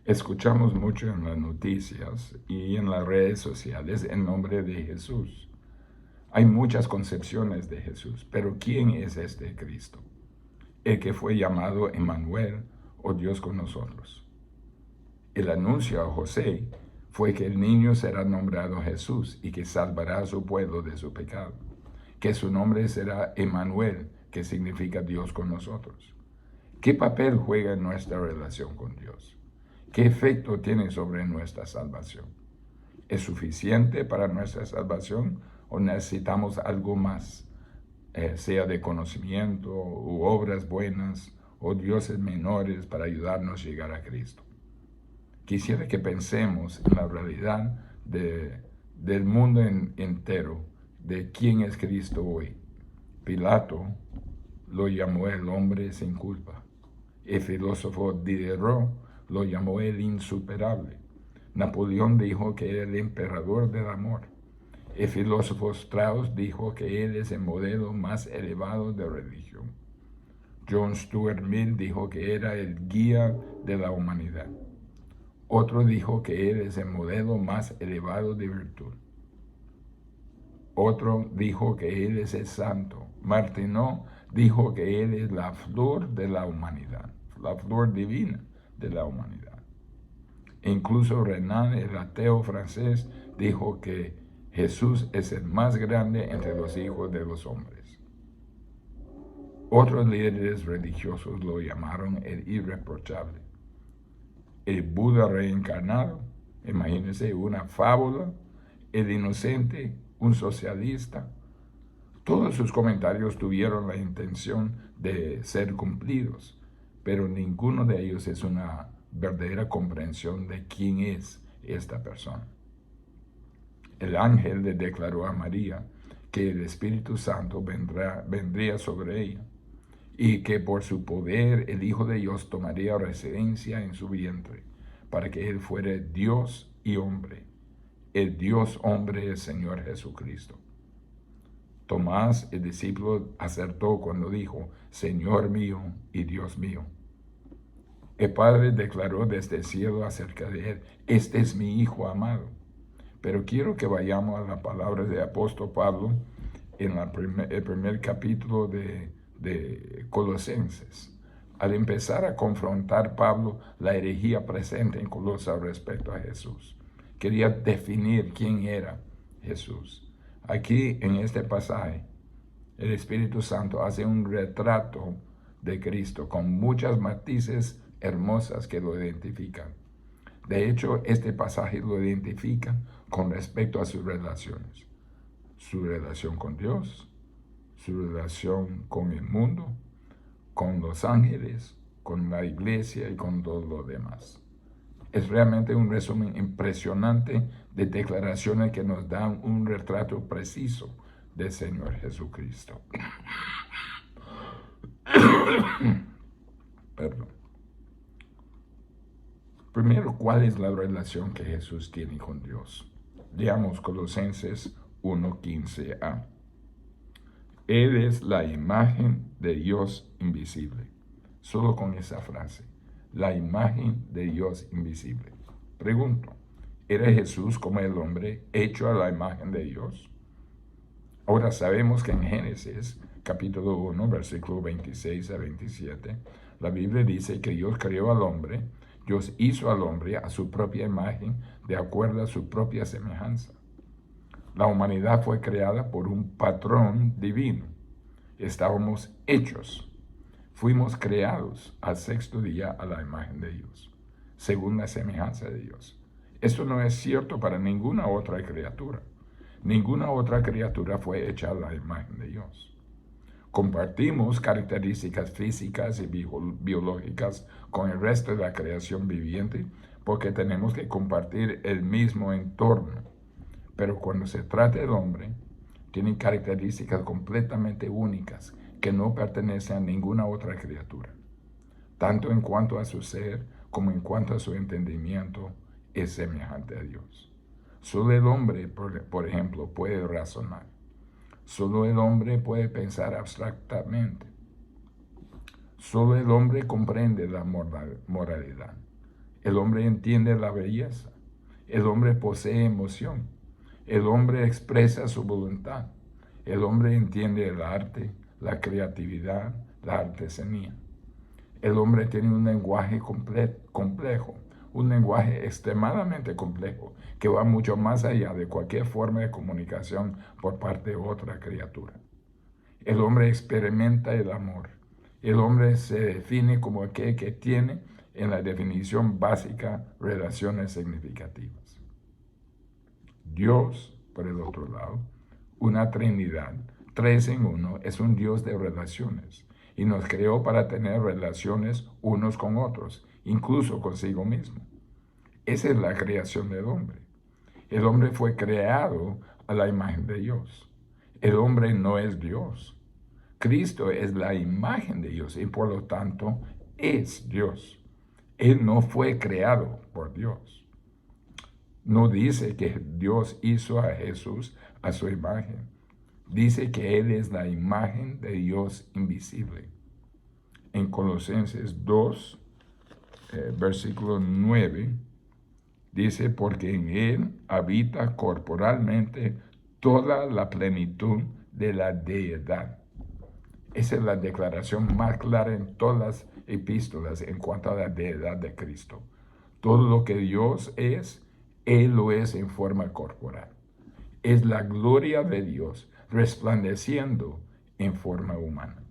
Escuchamos mucho en las noticias y en las redes sociales el nombre de Jesús. Hay muchas concepciones de Jesús, pero ¿quién es este Cristo? El que fue llamado Emmanuel o Dios con nosotros. El anuncio a José fue que el niño será nombrado Jesús y que salvará a su pueblo de su pecado, que su nombre será Emmanuel, que significa Dios con nosotros. ¿Qué papel juega en nuestra relación con Dios? ¿Qué efecto tiene sobre nuestra salvación? ¿Es suficiente para nuestra salvación o necesitamos algo más, sea de conocimiento u obras buenas o dioses menores para ayudarnos a llegar a Cristo? Quisiera que pensemos en la realidad del mundo entero, de quién es Cristo hoy. Pilato lo llamó el hombre sin culpa. El filósofo Diderot lo llamó el insuperable. Napoleón dijo que era el emperador del amor. El filósofo Strauss dijo que él es el modelo más elevado de religión. John Stuart Mill dijo que era el guía de la humanidad. Otro dijo que él es el modelo más elevado de virtud. Otro dijo que él es el santo. Martineau dijo que él es la flor de la humanidad, la flor divina de la humanidad. E incluso Renan, el ateo francés, dijo que Jesús es el más grande entre los hijos de los hombres. Otros líderes religiosos lo llamaron el irreprochable. El Buda reencarnado, imagínense, una fábula, el inocente, un socialista. Todos sus comentarios tuvieron la intención de ser cumplidos, pero ninguno de ellos es una verdadera comprensión de quién es esta persona. El ángel le declaró a María que el Espíritu Santo vendría sobre ella y que por su poder el Hijo de Dios tomaría residencia en su vientre, para que Él fuera Dios y hombre, el Dios hombre, el Señor Jesucristo. Tomás, el discípulo, acertó cuando dijo, Señor mío y Dios mío. El Padre declaró desde el cielo acerca de Él, este es mi Hijo amado. Pero quiero que vayamos a la palabra del apóstol Pablo en el primer capítulo de Colosenses. Al empezar a confrontar Pablo la herejía presente en Colosas respecto a Jesús, quería definir quién era Jesús. Aquí en este pasaje, el Espíritu Santo hace un retrato de Cristo con muchas matices hermosas que lo identifican. De hecho, este pasaje lo identifica con respecto a sus relaciones. Su relación con Dios, su relación con el mundo, con los ángeles, con la iglesia y con todo lo demás. Es realmente un resumen impresionante de declaraciones que nos dan un retrato preciso del Señor Jesucristo. Perdón. Primero, ¿cuál es la relación que Jesús tiene con Dios? Leamos Colosenses 1:15a. Él es la imagen de Dios invisible. Solo con esa frase, la imagen de Dios invisible. Pregunto, ¿era Jesús como el hombre hecho a la imagen de Dios? Ahora sabemos que en Génesis, capítulo 1, versículo 26 a 27, la Biblia dice que Dios creó al hombre, Dios hizo al hombre a su propia imagen, de acuerdo a su propia semejanza. La humanidad fue creada por un patrón divino. Estábamos hechos. Fuimos creados al sexto día a la imagen de Dios, según la semejanza de Dios. Esto no es cierto para ninguna otra criatura. Ninguna otra criatura fue hecha a la imagen de Dios. Compartimos características físicas y biológicas con el resto de la creación viviente porque tenemos que compartir el mismo entorno. Pero cuando se trata del hombre, tienen características completamente únicas que no pertenecen a ninguna otra criatura. Tanto en cuanto a su ser como en cuanto a su entendimiento, es semejante a Dios. Solo el hombre, por ejemplo, puede razonar. Solo el hombre puede pensar abstractamente. Solo el hombre comprende la moralidad. El hombre entiende la belleza. El hombre posee emoción. El hombre expresa su voluntad. El hombre entiende el arte, la creatividad, la artesanía. El hombre tiene un lenguaje complejo, un lenguaje extremadamente complejo, que va mucho más allá de cualquier forma de comunicación por parte de otra criatura. El hombre experimenta el amor. El hombre se define como aquel que tiene, en la definición básica, relaciones significativas. Dios, por el otro lado, una Trinidad, 3 en 1, es un Dios de relaciones y nos creó para tener relaciones unos con otros, incluso consigo mismo. Esa es la creación del hombre. El hombre fue creado a la imagen de Dios. El hombre no es Dios. Cristo es la imagen de Dios y por lo tanto es Dios. Él no fue creado por Dios. No dice que Dios hizo a Jesús a su imagen. Dice que Él es la imagen de Dios invisible. En Colosenses 2, versículo 9, dice, porque en Él habita corporalmente toda la plenitud de la deidad. Esa es la declaración más clara en todas las epístolas en cuanto a la deidad de Cristo. Todo lo que Dios es, Él lo es en forma corporal. Es la gloria de Dios resplandeciendo en forma humana.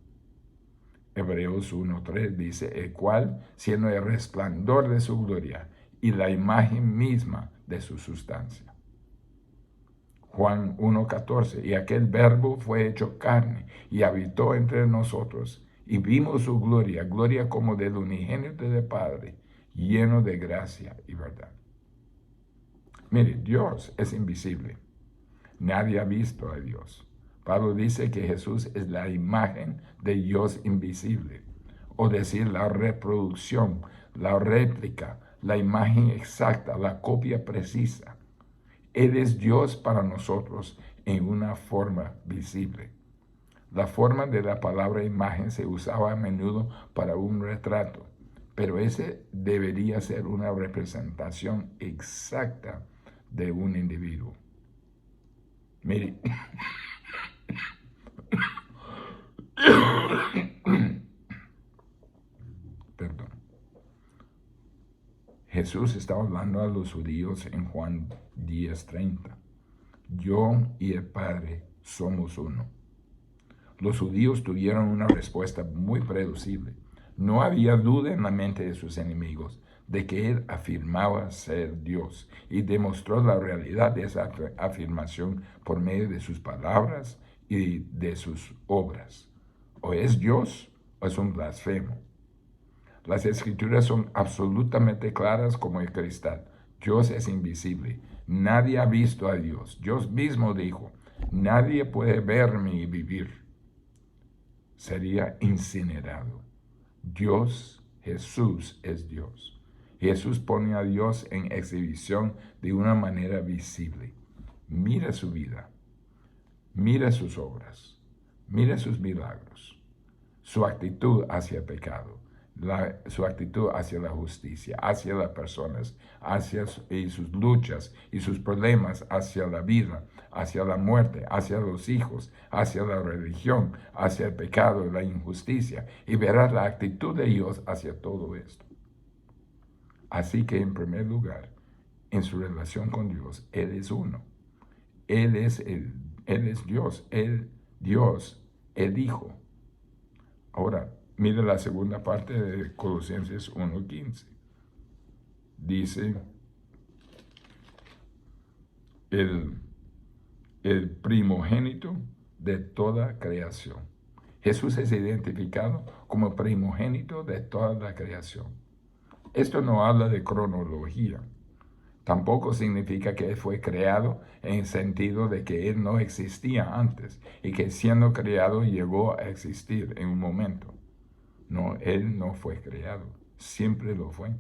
Hebreos 1:3 dice, el cual, siendo el resplandor de su gloria y la imagen misma de su sustancia. Juan 1:14, y aquel verbo fue hecho carne y habitó entre nosotros, y vimos su gloria, gloria como del unigénito del Padre, lleno de gracia y verdad. Mire, Dios es invisible. Nadie ha visto a Dios. Pablo dice que Jesús es la imagen de Dios invisible, o decir la reproducción, la réplica, la imagen exacta, la copia precisa. Él es Dios para nosotros en una forma visible. La forma de la palabra imagen se usaba a menudo para un retrato, pero ese debería ser una representación exacta de un individuo. Mire, perdón. Jesús estaba hablando a los judíos en Juan 10:30. Yo y el Padre somos uno. Los judíos tuvieron una respuesta muy predecible. No había duda en la mente de sus enemigos de que Él afirmaba ser Dios y demostró la realidad de esa afirmación por medio de sus palabras y de sus obras. O es Dios o es un blasfemo. Las escrituras son absolutamente claras como el cristal. Dios es invisible. Nadie ha visto a Dios. Dios mismo dijo, nadie puede verme y vivir. Sería incinerado. Dios, Jesús es Dios. Jesús pone a Dios en exhibición de una manera visible. Mira su vida. Mira sus obras. Mira sus milagros. Su actitud hacia el pecado. Su actitud hacia la justicia, hacia las personas, y sus luchas y sus problemas hacia la vida, hacia la muerte, hacia los hijos, hacia la religión, hacia el pecado, la injusticia, y verás la actitud de Dios hacia todo esto. Así que en primer lugar, en su relación con Dios, Él es uno. Él es Dios, el Hijo. Ahora, mire la segunda parte de Colosenses 1:15. Dice, el primogénito de toda creación. Jesús es identificado como primogénito de toda la creación. Esto no habla de cronología. Tampoco significa que Él fue creado en el sentido de que Él no existía antes y que siendo creado llegó a existir en un momento. No, Él no fue creado, siempre lo fue.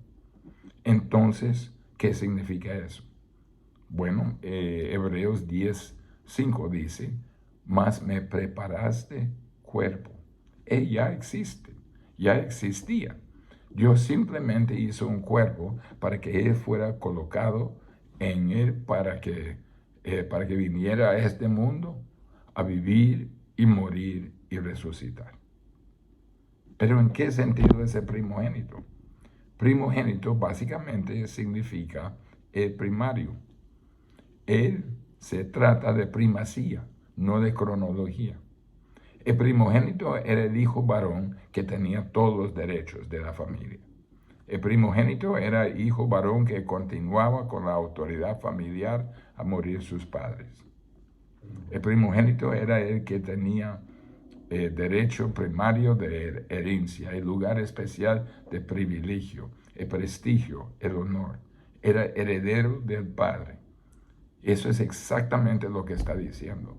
Entonces, ¿qué significa eso? Bueno, Hebreos 10:5 dice, mas me preparaste cuerpo. Él ya existe, ya existía. Dios simplemente hizo un cuerpo para que Él fuera colocado en Él para que viniera a este mundo a vivir y morir y resucitar. Pero ¿en qué sentido es el primogénito? Primogénito básicamente significa el primario. Él se trata de primacía, no de cronología. El primogénito era el hijo varón que tenía todos los derechos de la familia. El primogénito era el hijo varón que continuaba con la autoridad familiar a morir sus padres. El primogénito era el que tenía el derecho primario de herencia, el lugar especial de privilegio, el prestigio, el honor. Era heredero del padre. Eso es exactamente lo que está diciendo.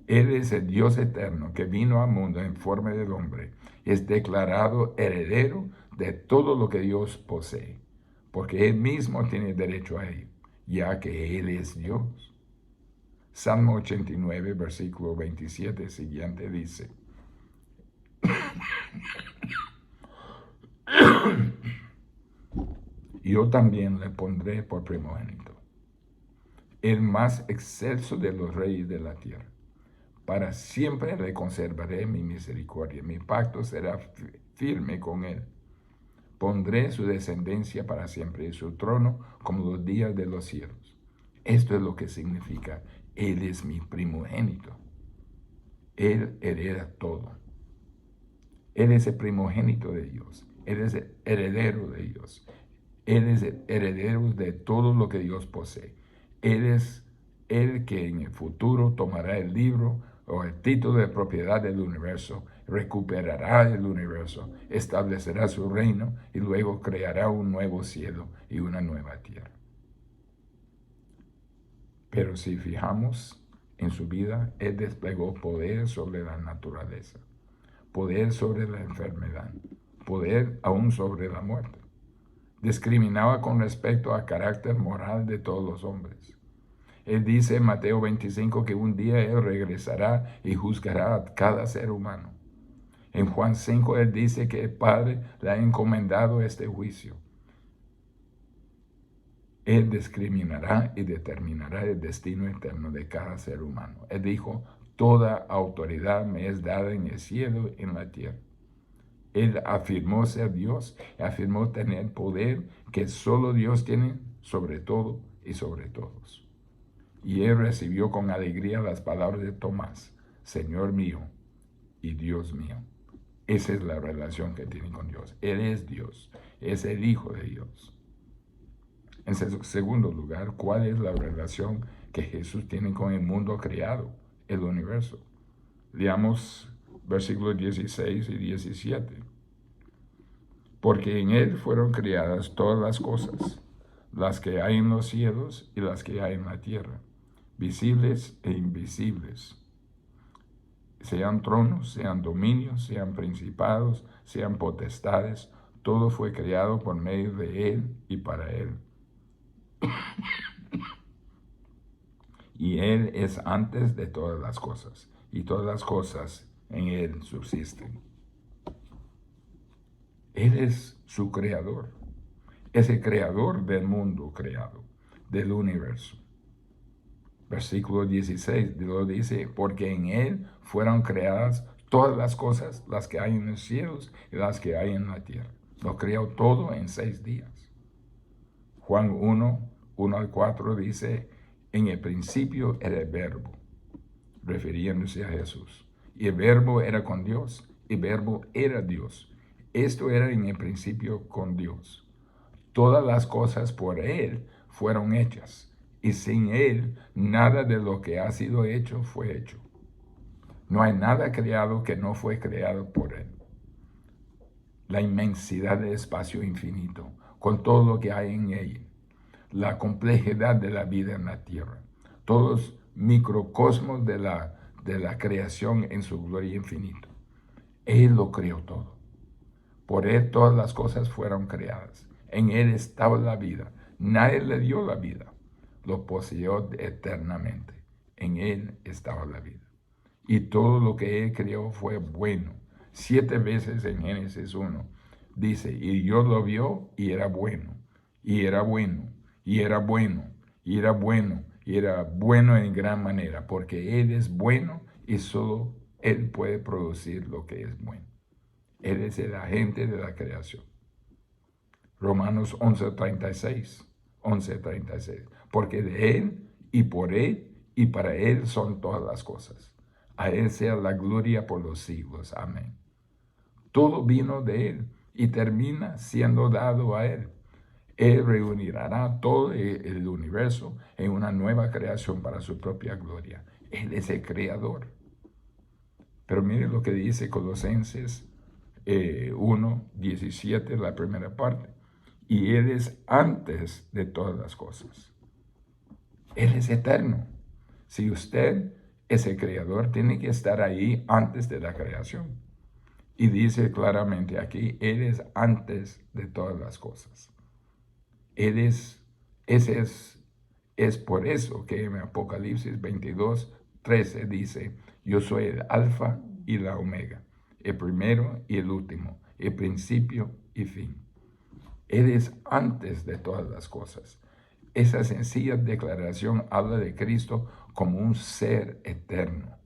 Él es el Dios eterno que vino al mundo en forma del hombre. Es declarado heredero de todo lo que Dios posee, porque Él mismo tiene derecho a ello, ya que Él es Dios. Salmo 89, versículo 27 siguiente dice, yo también le pondré por primogénito, el más excelso de los reyes de la tierra. Para siempre le conservaré mi misericordia, mi pacto será firme con él. Pondré su descendencia para siempre y su trono como los días de los cielos. Esto es lo que significa, Él es mi primogénito. Él hereda todo. Él es el primogénito de Dios. Él es el heredero de Dios. Él es el heredero de todo lo que Dios posee. Él es el que en el futuro tomará el libro o el título de propiedad del universo, recuperará el universo, establecerá su reino y luego creará un nuevo cielo y una nueva tierra. Pero si fijamos en su vida, Él desplegó poder sobre la naturaleza, poder sobre la enfermedad, poder aún sobre la muerte. Discriminaba con respecto al carácter moral de todos los hombres. Él dice en Mateo 25 que un día Él regresará y juzgará a cada ser humano. En Juan 5 Él dice que el Padre le ha encomendado este juicio. Él discriminará y determinará el destino eterno de cada ser humano. Él dijo, toda autoridad me es dada en el cielo y en la tierra. Él afirmó ser Dios, afirmó tener poder que solo Dios tiene sobre todo y sobre todos. Y él recibió con alegría las palabras de Tomás, Señor mío y Dios mío. Esa es la relación que tiene con Dios. Él es Dios, es el Hijo de Dios. En segundo lugar, ¿cuál es la relación que Jesús tiene con el mundo creado, el universo? Leamos versículos 16 y 17. Porque en Él fueron creadas todas las cosas, las que hay en los cielos y las que hay en la tierra, visibles e invisibles, sean tronos, sean dominios, sean principados, sean potestades, todo fue creado por medio de Él y para Él. Y Él es antes de todas las cosas, y todas las cosas en Él subsisten. Él es su creador, es el creador del mundo creado, del universo. Versículo 16 lo dice, porque en Él fueron creadas todas las cosas, las que hay en los cielos y las que hay en la tierra. Lo creó todo en 6 días. Juan 1 al 4 dice, en el principio era el verbo, refiriéndose a Jesús. Y el verbo era con Dios, y el verbo era Dios. Esto era en el principio con Dios. Todas las cosas por Él fueron hechas, y sin Él nada de lo que ha sido hecho fue hecho. No hay nada creado que no fue creado por Él. La inmensidad del espacio infinito, con todo lo que hay en ella, la complejidad de la vida en la tierra, todos los microcosmos de la creación en su gloria infinita. Él lo creó todo. Por Él todas las cosas fueron creadas. En Él estaba la vida. Nadie le dio la vida. Lo poseyó eternamente. En Él estaba la vida. Y todo lo que Él creó fue bueno. 7 veces en Génesis 1. dice, y Dios lo vio y era bueno, y era bueno, y era bueno, y era bueno, y era bueno en gran manera, porque Él es bueno y solo Él puede producir lo que es bueno. Él es el agente de la creación. Romanos 11:36, porque de Él y por Él y para Él son todas las cosas. A Él sea la gloria por los siglos. Amén. Todo vino de Él y termina siendo dado a Él. Él reunirá todo el universo en una nueva creación para su propia gloria. Él es el creador. Pero mire lo que dice Colosenses 1:17, la primera parte. Y Él es antes de todas las cosas. Él es eterno. Si usted es el creador, tiene que estar ahí antes de la creación. Y dice claramente aquí, Él es antes de todas las cosas. Es por eso que en Apocalipsis 22:13 dice, yo soy el alfa y la omega, el primero y el último, el principio y fin. Él es antes de todas las cosas. Esa sencilla declaración habla de Cristo como un ser eterno.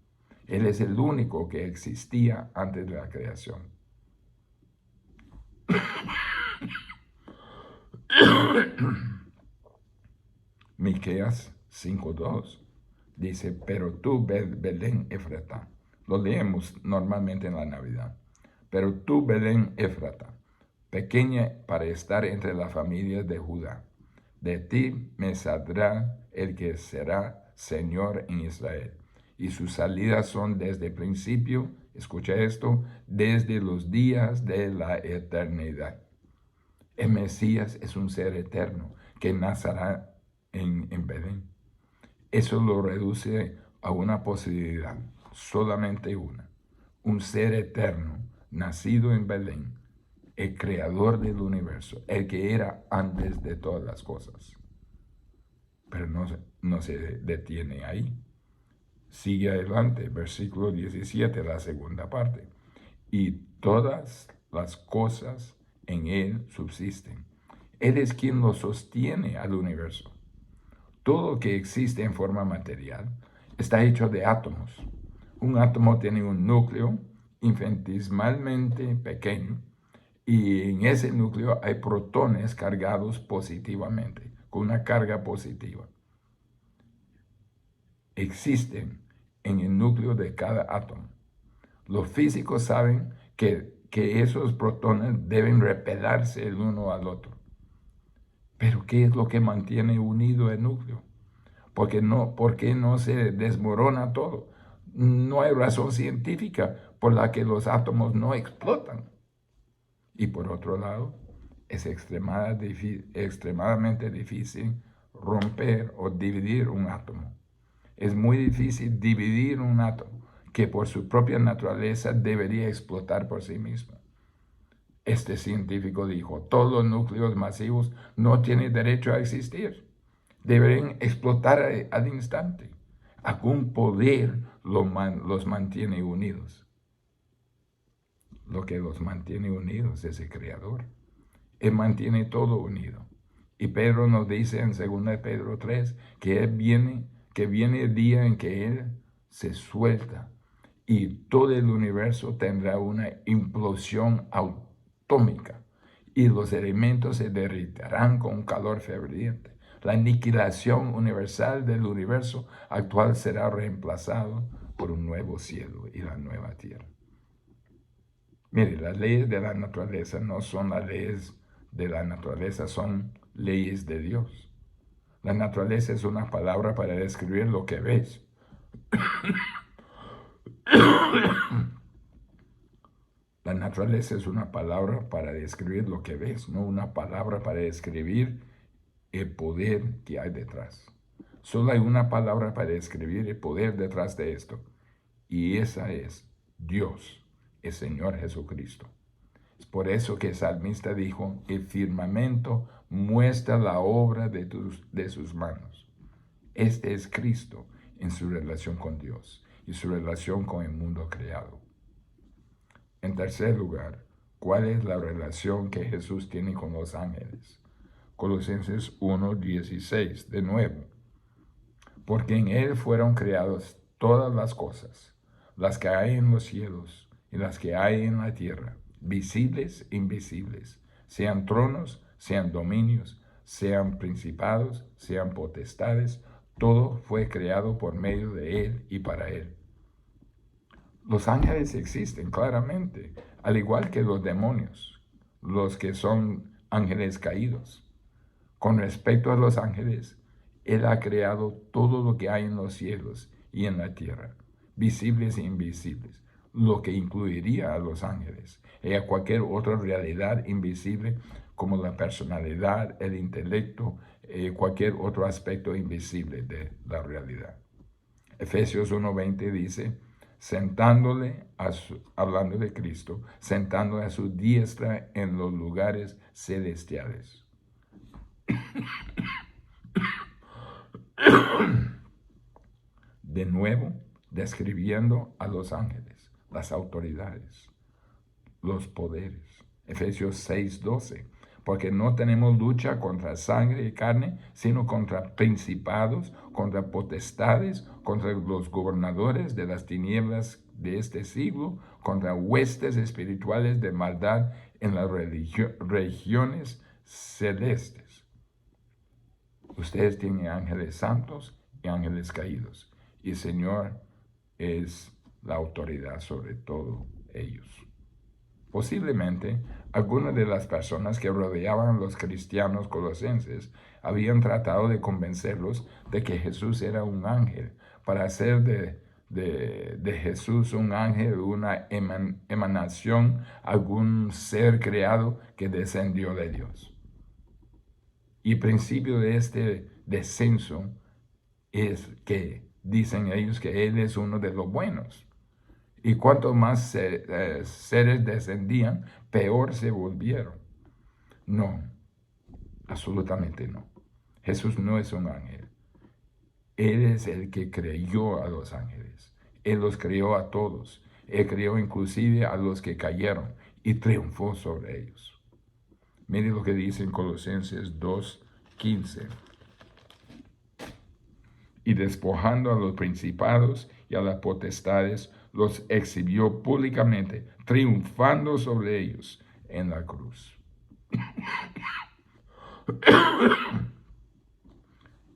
Él es el único que existía antes de la creación. Miqueas 5:2 dice, pero tú, Belén Efrata, lo leemos normalmente en la Navidad, pero tú, Belén Efrata, pequeña para estar entre las familias de Judá, de ti me saldrá el que será Señor en Israel, y sus salidas son desde el principio, escucha esto, desde los días de la eternidad. El Mesías es un ser eterno que nacerá en Belén. Eso lo reduce a una posibilidad, solamente una. Un ser eterno, nacido en Belén, el creador del universo, el que era antes de todas las cosas. Pero no se detiene ahí. Sigue adelante, versículo 17, la segunda parte. Y todas las cosas en Él subsisten. Él es quien lo sostiene al universo. Todo lo que existe en forma material está hecho de átomos. Un átomo tiene un núcleo infinitesimalmente pequeño y en ese núcleo hay protones cargados positivamente, con una carga positiva. Existen en el núcleo de cada átomo. Los físicos saben que esos protones deben repelerse el uno al otro. Pero ¿qué es lo que mantiene unido el núcleo? ¿Por qué no se desmorona todo? No hay razón científica por la que los átomos no explotan. Y por otro lado, es extremadamente difícil romper o dividir un átomo. Es muy difícil dividir un átomo que por su propia naturaleza debería explotar por sí mismo. Este científico dijo, todos los núcleos masivos no tienen derecho a existir. Deben explotar al instante. Algún poder los mantiene unidos. Lo que los mantiene unidos es el Creador. Él mantiene todo unido. Y Pedro nos dice en 2 Pedro 3 que viene el día en que Él se suelta y todo el universo tendrá una implosión atómica y los elementos se derritirán con un calor ferviente. La aniquilación universal del universo actual será reemplazado por un nuevo cielo y la nueva tierra. Mire, las leyes de la naturaleza no son las leyes de la naturaleza, son leyes de Dios. La naturaleza es una palabra para describir lo que ves. La naturaleza es una palabra para describir lo que ves, no una palabra para describir el poder que hay detrás. Solo hay una palabra para describir el poder detrás de esto, y esa es Dios, el Señor Jesucristo. Es por eso que el salmista dijo, el firmamento muestra la obra de sus manos. Este es Cristo en su relación con Dios y su relación con el mundo creado. En tercer lugar, ¿Cuál es la relación que Jesús tiene con los ángeles? Colosenses 1:16, de nuevo. Porque en Él fueron creadas todas las cosas, las que hay en los cielos y las que hay en la tierra, visibles e invisibles, sean tronos, sean dominios, sean principados, sean potestades, todo fue creado por medio de Él y para Él. Los ángeles existen claramente, al igual que los demonios, los que son ángeles caídos. Con respecto a los ángeles, Él ha creado todo lo que hay en los cielos y en la tierra, visibles e invisibles, lo que incluiría a los ángeles y a cualquier otra realidad invisible como la personalidad, el intelecto, cualquier otro aspecto invisible de la realidad. Efesios 1:20 dice, hablando de Cristo, sentándole a su diestra en los lugares celestiales. De nuevo, describiendo a los ángeles, las autoridades, los poderes. Efesios 6:12, porque no tenemos lucha contra sangre y carne, sino contra principados, contra potestades, contra los gobernadores de las tinieblas de este siglo, contra huestes espirituales de maldad en las regiones celestes. Ustedes tienen ángeles santos y ángeles caídos, y el Señor es la autoridad sobre todo ellos. Posiblemente, algunas de las personas que rodeaban a los cristianos colosenses habían tratado de convencerlos de que Jesús era un ángel, para hacer de Jesús un ángel, una emanación, algún ser creado que descendió de Dios. Y el principio de este descenso es que dicen ellos que Él es uno de los buenos. Y cuanto más seres descendían, peor se volvieron. No, absolutamente no. Jesús no es un ángel. Él es el que creyó a los ángeles. Él los creó a todos. Él creó inclusive a los que cayeron y triunfó sobre ellos. Mire lo que dice en Colosenses 2:15. Y despojando a los principados y a las potestades, los exhibió públicamente, triunfando sobre ellos en la cruz.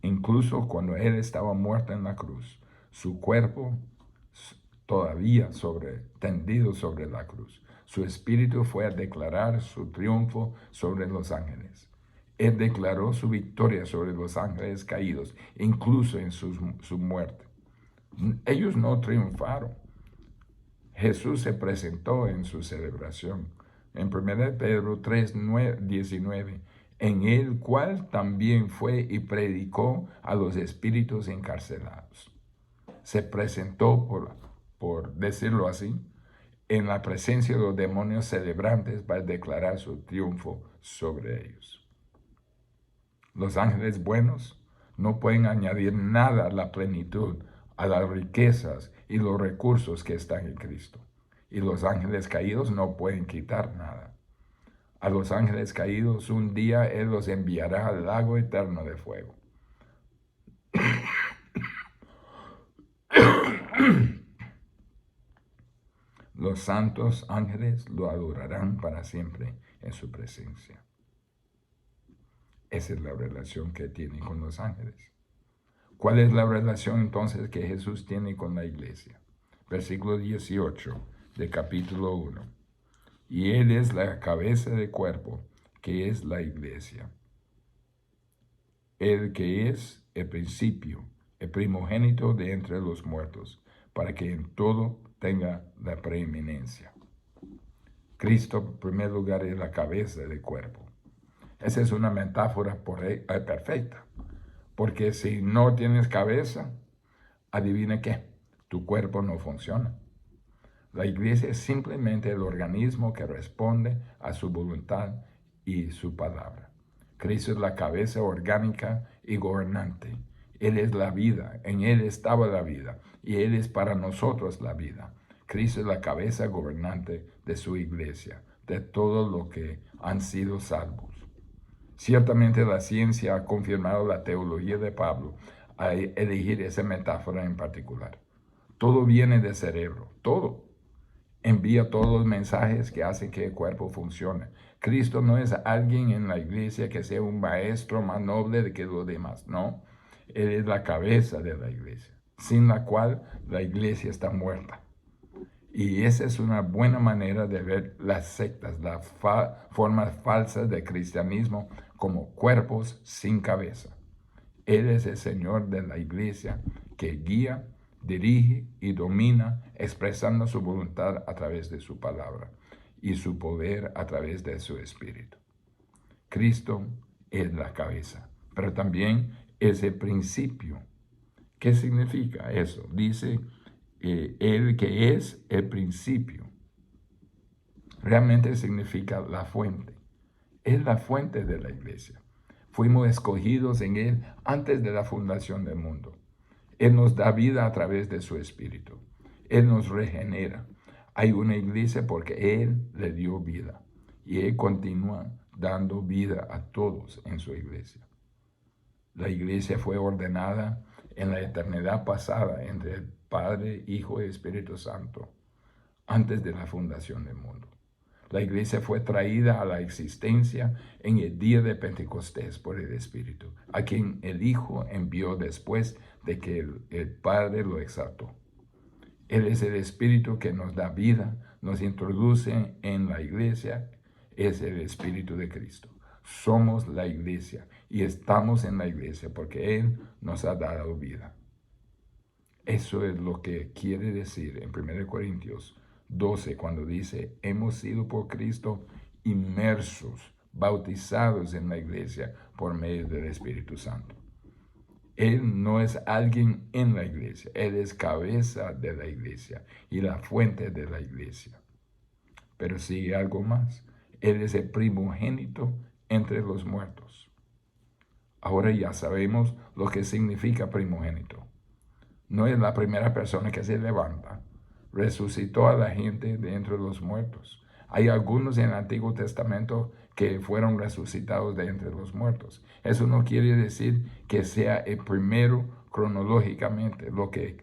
Incluso cuando Él estaba muerto en la cruz, su cuerpo todavía tendido sobre la cruz, su espíritu fue a declarar su triunfo sobre los ángeles. Él declaró su victoria sobre los ángeles caídos, incluso en su muerte. Ellos no triunfaron. Jesús se presentó en su celebración. En 1 Pedro 3:19, en el cual también fue y predicó a los espíritus encarcelados. Se presentó, por decirlo así, en la presencia de los demonios celebrantes para declarar su triunfo sobre ellos. Los ángeles buenos no pueden añadir nada a la plenitud, a las riquezas y los recursos que están en Cristo. Y los ángeles caídos no pueden quitar nada. A los ángeles caídos un día Él los enviará al lago eterno de fuego. Los santos ángeles lo adorarán para siempre en su presencia. Esa es la relación que tiene con los ángeles. ¿Cuál es la relación entonces que Jesús tiene con la iglesia? Versículo 18 de capítulo 1. Y Él es la cabeza del cuerpo, que es la iglesia. El que es el principio, el primogénito de entre los muertos, para que en todo tenga la preeminencia. Cristo, en primer lugar, es la cabeza del cuerpo. Esa es una metáfora perfecta, porque si no tienes cabeza, adivina qué, tu cuerpo no funciona. La iglesia es simplemente el organismo que responde a su voluntad y su palabra. Cristo es la cabeza orgánica y gobernante. Él es la vida, en Él estaba la vida, y Él es para nosotros la vida. Cristo es la cabeza gobernante de su iglesia. de todos los que han sido salvos. Ciertamente la ciencia ha confirmado la teología de Pablo a elegir esa metáfora en particular. Todo viene del cerebro, todo. Envía todos los mensajes que hacen que el cuerpo funcione. Cristo no es alguien en la iglesia que sea un maestro más noble que los demás, no. Él es la cabeza de la iglesia, sin la cual la iglesia está muerta. Y esa es una buena manera de ver las sectas, las formas falsas de cristianismo como cuerpos sin cabeza. Él es el Señor de la iglesia que guía, dirige y domina, expresando su voluntad a través de su palabra y su poder a través de su espíritu. Cristo es la cabeza, pero también es el principio. ¿Qué significa eso? Dice Él que es el principio. Realmente significa la fuente. Es la fuente de la iglesia. Fuimos escogidos en Él antes de la fundación del mundo. Él nos da vida a través de su espíritu. Él nos regenera. Hay una iglesia porque Él le dio vida. Y Él continúa dando vida a todos en su iglesia. La iglesia fue ordenada en la eternidad pasada entre el Padre, Hijo y Espíritu Santo, antes de la fundación del mundo. La iglesia fue traída a la existencia en el día de Pentecostés por el Espíritu, a quien el Hijo envió después de que el Padre lo exaltó. Él es el Espíritu que nos da vida, nos introduce en la iglesia, es el Espíritu de Cristo. Somos la iglesia y estamos en la iglesia porque Él nos ha dado vida. Eso es lo que quiere decir en 1 Corintios 12 cuando dice, hemos sido por Cristo inmersos, bautizados en la iglesia por medio del Espíritu Santo. Él no es alguien en la iglesia, Él es cabeza de la iglesia y la fuente de la iglesia. Pero sigue algo más, Él es el primogénito entre los muertos. Ahora ya sabemos lo que significa primogénito. No es la primera persona que se levanta. Resucitó a la gente de entre los muertos. Hay algunos en el Antiguo Testamento que fueron resucitados de entre los muertos. Eso no quiere decir que sea el primero cronológicamente. Lo que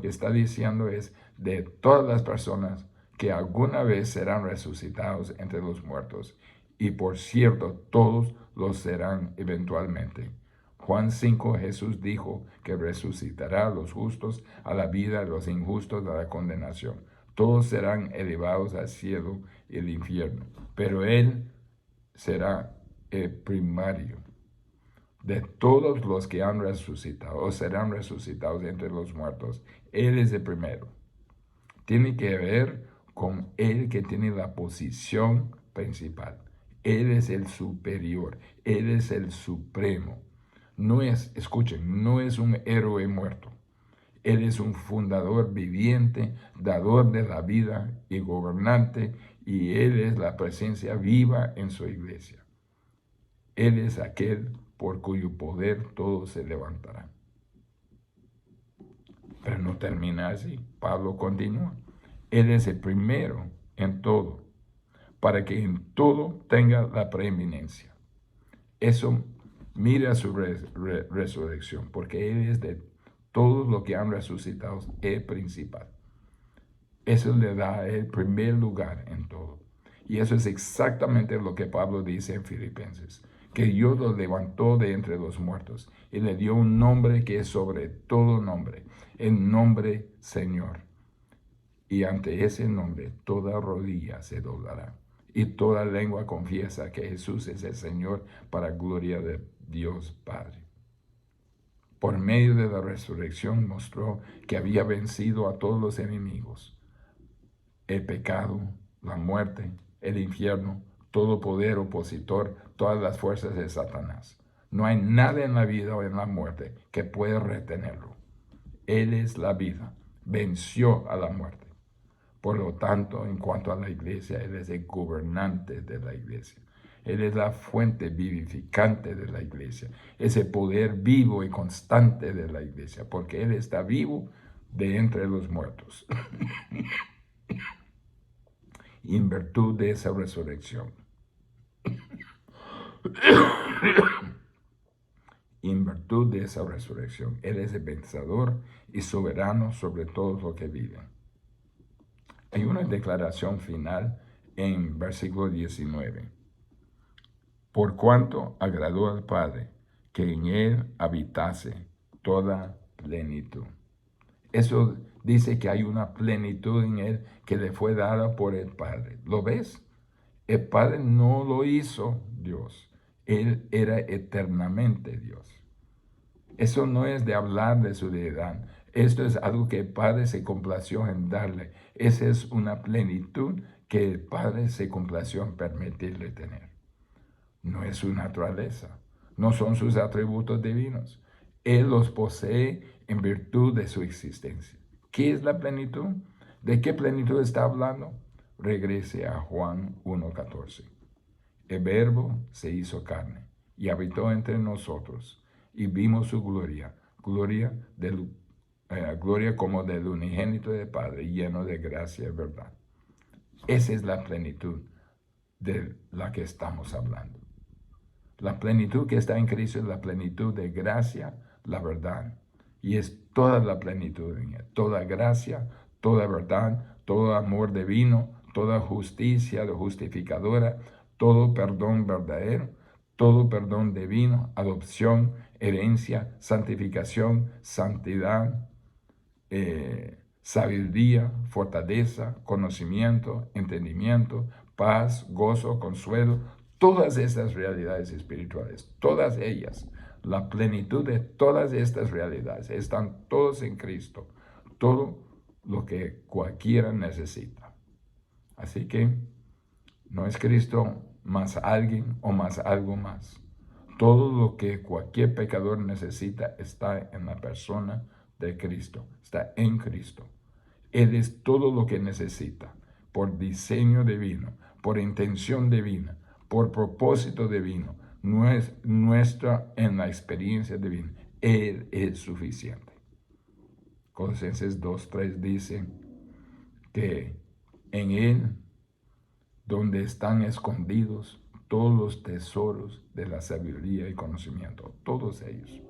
está diciendo es de todas las personas que alguna vez serán resucitados entre los muertos. Y por cierto, todos los serán eventualmente. Juan 5, Jesús dijo que resucitará a los justos a la vida, a los injustos a la condenación. Todos serán elevados al cielo y el infierno, pero Él será el primario de todos los que han resucitado o serán resucitados entre los muertos. Él es el primero. Tiene que ver con Él que tiene la posición principal. Él es el superior, Él es el supremo. No es, escuchen, no es un héroe muerto. Él es un fundador viviente, dador de la vida y gobernante, y Él es la presencia viva en su iglesia. Él es aquel por cuyo poder todos se levantarán. Pero no termina así. Pablo continúa. Él es el primero en todo, para que en todo tenga la preeminencia. Eso mira su resurrección, porque Él es de todos los que han resucitado el principal. Eso le da el primer lugar en todo. Y eso es exactamente lo que Pablo dice en Filipenses, que Dios lo levantó de entre los muertos y le dio un nombre que es sobre todo nombre, el nombre Señor. Y ante ese nombre toda rodilla se doblará y toda lengua confiesa que Jesús es el Señor para gloria de Dios Padre. Por medio de la resurrección mostró que había vencido a todos los enemigos, el pecado, la muerte, el infierno, todo poder opositor, todas las fuerzas de Satanás. No hay nada en la vida o en la muerte que pueda retenerlo. Él es la vida, venció a la muerte. Por lo tanto, en cuanto a la iglesia, Él es el gobernante de la iglesia. Él es la fuente vivificante de la iglesia, ese poder vivo y constante de la iglesia, porque Él está vivo de entre los muertos. Y en virtud de esa resurrección, Él es el vencedor y soberano sobre todo lo que vive. Hay una declaración final en versículo 19. Por cuanto agradó al Padre que en Él habitase toda plenitud. Eso dice que hay una plenitud en Él que le fue dada por el Padre. ¿Lo ves? El Padre no lo hizo Dios. Él era eternamente Dios. Eso no es de hablar de su deidad. Esto es algo que el Padre se complació en darle. Esa es una plenitud que el Padre se complació en permitirle tener. No es su naturaleza, no son sus atributos divinos. Él los posee en virtud de su existencia. ¿Qué es la plenitud? ¿De qué plenitud está hablando? Regrese a Juan 1:14. El Verbo se hizo carne y habitó entre nosotros y vimos su gloria, gloria como del unigénito del Padre, lleno de gracia y verdad. Esa es la plenitud de la que estamos hablando. La plenitud que está en Cristo es la plenitud de gracia, la verdad. Y es toda la plenitud en Él. Toda gracia, toda verdad, todo amor divino, toda justicia justificadora, todo perdón verdadero, todo perdón divino, adopción, herencia, santificación, santidad, sabiduría, fortaleza, conocimiento, entendimiento, paz, gozo, consuelo. Todas estas realidades espirituales, todas ellas, la plenitud de todas estas realidades, están todos en Cristo. Todo lo que cualquiera necesita. Así que no es Cristo más alguien o más algo más. Todo lo que cualquier pecador necesita está en la persona de Cristo, está en Cristo. Él es todo lo que necesita, por diseño divino, por intención divina, por propósito divino, no es nuestra en la experiencia divina. Él es suficiente. Colosenses 2:3 dice que en Él, donde están escondidos todos los tesoros de la sabiduría y conocimiento, todos ellos.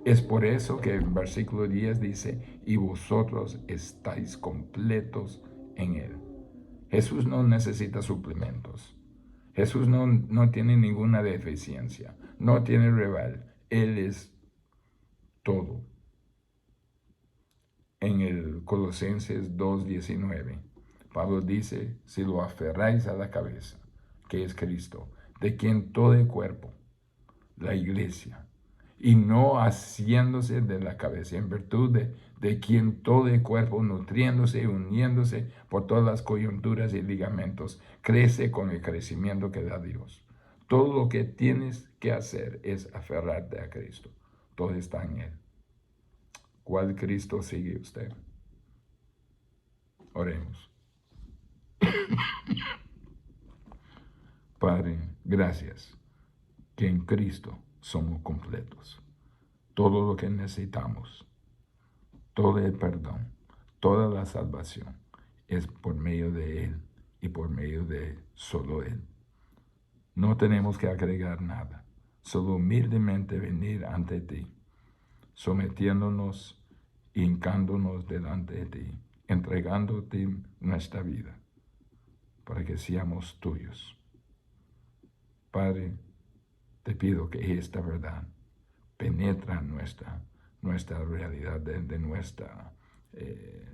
Es por eso que en versículo 10 dice, y vosotros estáis completos en Él. Jesús no necesita suplementos. Jesús no tiene ninguna deficiencia, no tiene rival. Él es todo. En el Colosenses 2:19, Pablo dice, si lo aferráis a la cabeza, que es Cristo, de quien todo el cuerpo, la iglesia, y no haciéndose de la cabeza, en virtud de quien todo el cuerpo, nutriéndose y uniéndose por todas las coyunturas y ligamentos, crece con el crecimiento que da Dios. Todo lo que tienes que hacer es aferrarte a Cristo. Todo está en Él. ¿Cuál Cristo sigue usted? Oremos. Padre, gracias que en Cristo somos completos. Todo lo que necesitamos, todo el perdón, toda la salvación es por medio de Él y por medio de solo Él. No tenemos que agregar nada, solo humildemente venir ante ti, sometiéndonos, hincándonos delante de ti, entregándote nuestra vida para que seamos tuyos. Padre, te pido que esta verdad penetra nuestra realidad, de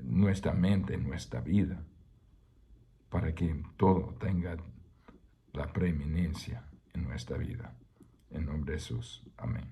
nuestra mente, nuestra vida, para que todo tenga la preeminencia en nuestra vida. En nombre de Jesús. Amén.